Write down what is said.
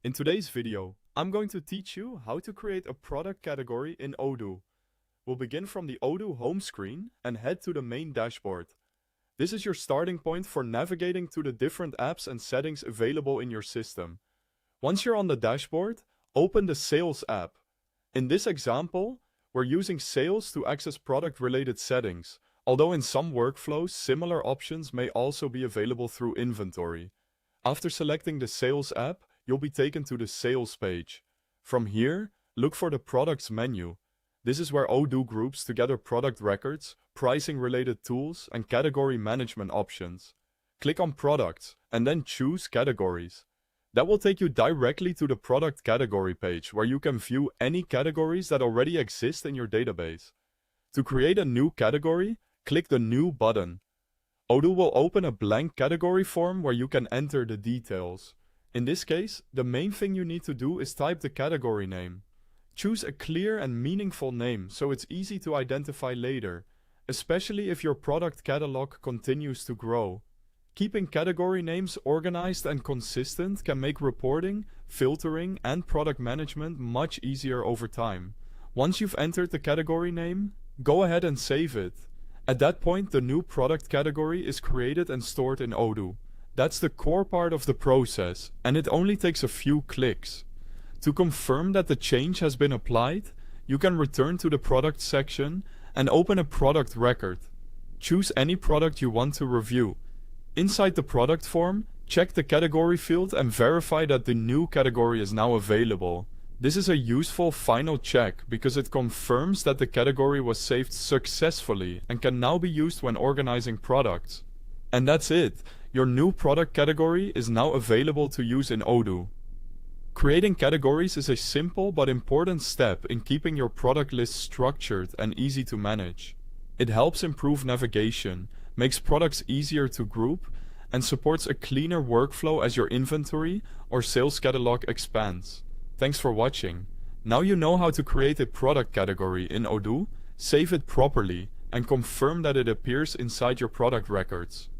In today's video, I'm going to teach you how to create a product category in Odoo. We'll begin from the Odoo home screen and head to the main dashboard. This is your starting point for navigating to the different apps and settings available in your system. Once you're on the dashboard, open the Sales app. In this example, we're using Sales to access product-related settings, although in some workflows, similar options may also be available through Inventory. After selecting the Sales app, you'll be taken to the Sales page. From here, look for the Products menu. This is where Odoo groups together product records, pricing-related tools, and category management options. Click on Products, and then choose Categories. That will take you directly to the Product Category page, where you can view any categories that already exist in your database. To create a new category, click the New button. Odoo will open a blank category form where you can enter the details. In this case, the main thing you need to do is type the category name. Choose a clear and meaningful name so it's easy to identify later, especially if your product catalog continues to grow. Keeping category names organized and consistent can make reporting, filtering, and product management much easier over time. Once you've entered the category name, go ahead and save it. At that point, the new product category is created and stored in Odoo. That's the core part of the process, and it only takes a few clicks. To confirm that the change has been applied, you can return to the product section and open a product record. Choose any product you want to review. Inside the product form, check the category field and verify that the new category is now available. This is a useful final check because it confirms that the category was saved successfully and can now be used when organizing products. And that's it. Your new product category is now available to use in Odoo. Creating categories is a simple but important step in keeping your product list structured and easy to manage. It helps improve navigation, makes products easier to group, and supports a cleaner workflow as your inventory or sales catalog expands. Thanks for watching. Now you know how to create a product category in Odoo, save it properly, and confirm that it appears inside your product records.